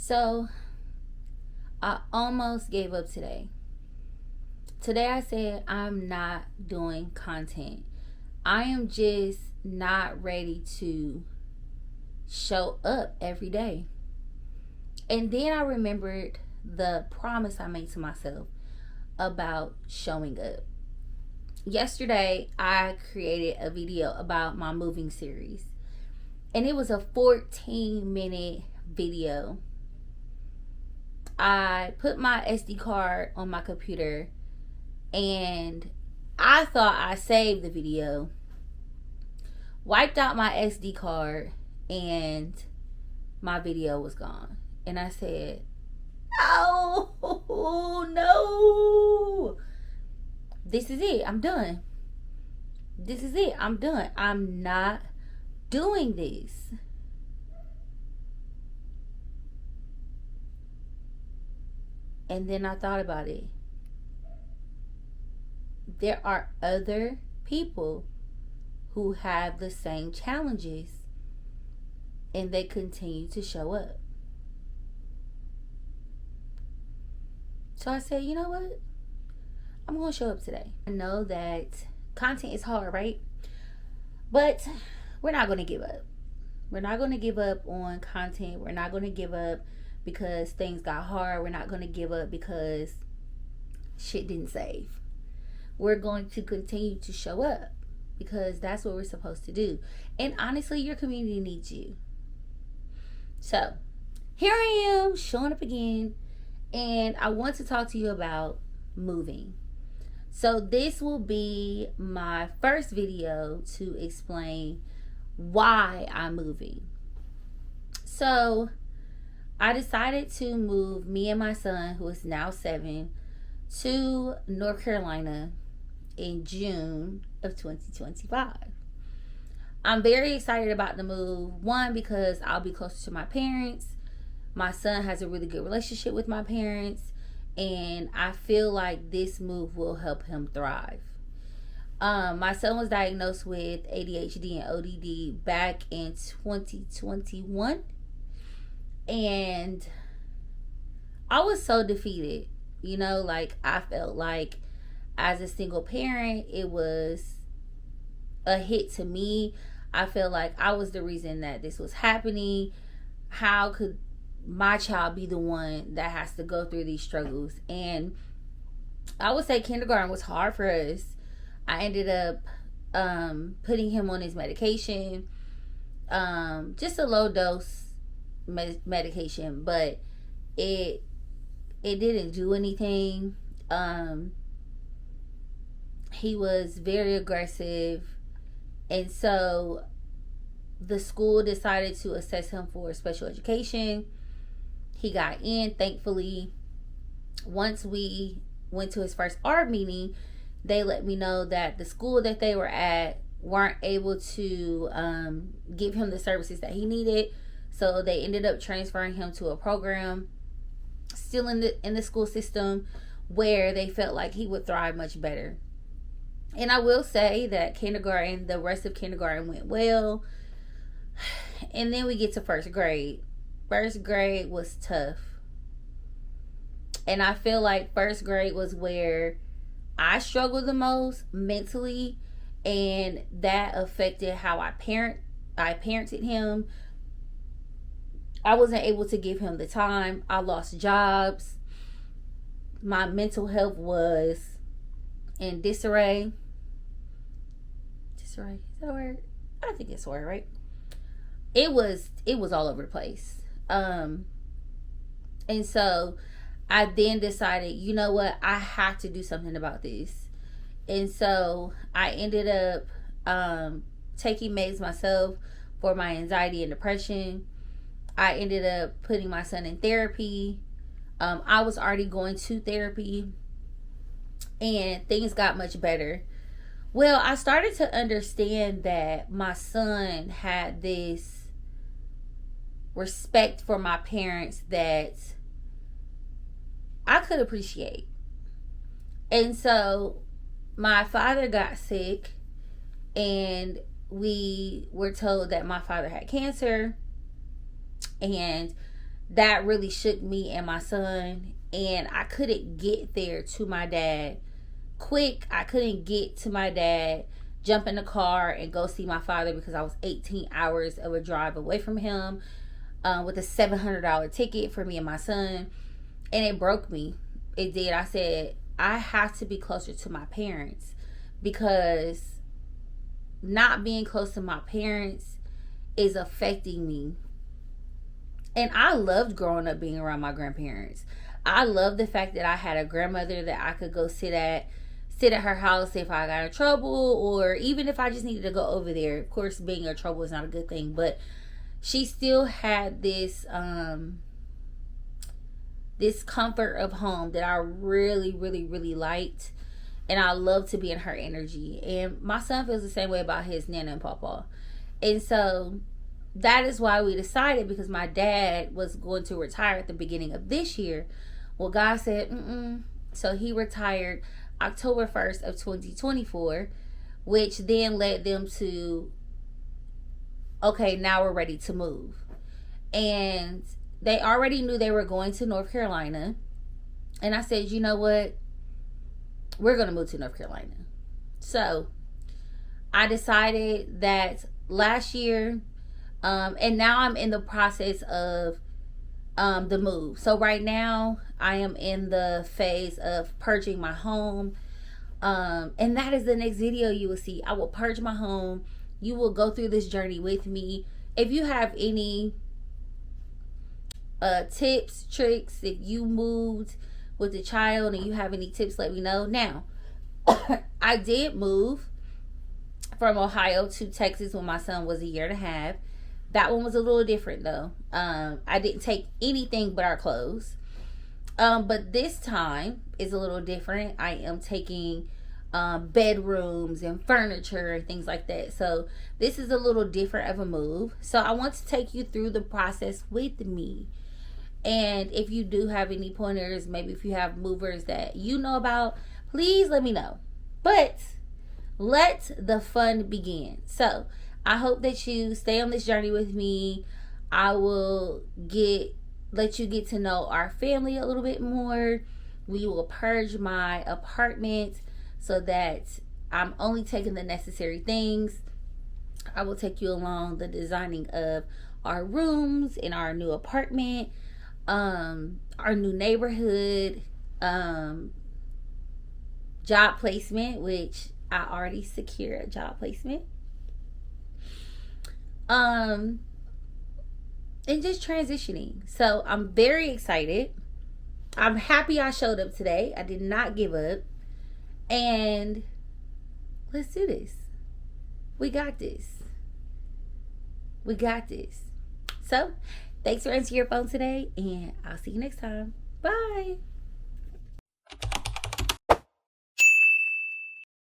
So I almost gave up today. Today I said I'm not doing content. I am just not ready to show up every day. And then I remembered the promise I made to myself about showing up. Yesterday I created a video about my moving series. And it was a 14-minute video. I put my SD card on my computer and I thought I saved the video, wiped out my SD card, and my video was gone. And I said, oh no, this is it. I'm done. This is it. I'm done. I'm not doing this. And then I thought about it. There are other people who have the same challenges and they continue to show up. So I said, you know what? I'm going to show up today. I know that content is hard, right? But we're not going to give up. We're not going to give up on content. We're not going to give up because things got hard. We're not going to give up because shit didn't save. We're going to continue to show up because that's what we're supposed to do. And honestly, your community needs you. So here I am showing up again, and I want to talk to you about moving. So this will be my first video to explain why I'm moving. So I decided to move me and my son, who is now 7, to North Carolina in June of 2025. I'm very excited about the move. One, because I'll be closer to my parents. My son has a really good relationship with my parents, and I feel like this move will help him thrive. My son was diagnosed with ADHD and ODD back in 2021. And I was so defeated. Like I felt like as a single parent, it was a hit to me. I felt like I was the reason that this was happening. How could my child be the one that has to go through these struggles? And I would say kindergarten was hard for us. I ended up putting him on his medication, just a low dose medication, but it didn't do anything. He was very aggressive, and so the school decided to assess him for special education. He got in, thankfully. Once we went to his first art meeting, they let me know that the school that they were at weren't able to give him the services that he needed. So they ended up transferring him to a program still in the school system where they felt like he would thrive much better. And I will say that the rest of kindergarten went well. And then we get to first grade. First grade was tough. And I feel like first grade was where I struggled the most mentally, and that affected how I parented him. I wasn't able to give him the time. I lost jobs. My mental health was in disarray. Disarray, is that a word? I think it's a word, right? It was all over the place. And so I then decided, you know what? I have to do something about this. And so I ended up taking meds myself for my anxiety and depression. I ended up putting my son in therapy. I was already going to therapy, and things got much better. Well, I started to understand that my son had this respect for my parents that I could appreciate. And so my father got sick, and we were told that my father had cancer, and that really shook me and my son. And I couldn't get there to my dad quick. I couldn't get to my dad, jump in the car and go see my father, because I was 18 hours of a drive away from him, with a $700 ticket for me and my son. And it broke me. It did. I said, I have to be closer to my parents, because not being close to my parents is affecting me. And I loved growing up being around my grandparents. I loved the fact that I had a grandmother that I could go sit at her house if I got in trouble, or even if I just needed to go over there. Of course, being in trouble is not a good thing, but she still had this this comfort of home that I really, really, really liked. And I love to be in her energy. And my son feels the same way about his Nana and Papa. And so that is why we decided, because my dad was going to retire at the beginning of this year. Well, God said, So he retired October 1st of 2024, which then led them to, okay, now we're ready to move. And they already knew they were going to North Carolina. And I said, you know what? We're going to move to North Carolina. So I decided that last year, and now I'm in the process of the move. So right now I am in the phase of purging my home. And that is the next video you will see. I will purge my home. You will go through this journey with me. If you have any tips, tricks, if you moved with a child and you have any tips, let me know. Now, I did move from Ohio to Texas when my son was 1.5 years. That one was a little different though. I didn't take anything but our clothes. But this time is a little different. I am taking bedrooms and furniture and things like that. So this is a little different of a move. So I want to take you through the process with me. And if you do have any pointers, maybe if you have movers that you know about, please let me know. But let the fun begin. So I hope that you stay on this journey with me. I will let you get to know our family a little bit more. We will purge my apartment so that I'm only taking the necessary things. I will take you along the designing of our rooms in our new apartment, our new neighborhood, job placement, which I already secured a job placement. And just transitioning. So I'm very excited. I'm happy I showed up today. I did not give up. And let's do this. We got this. We got this. So, thanks for answering your phone today, and I'll see you next time. Bye.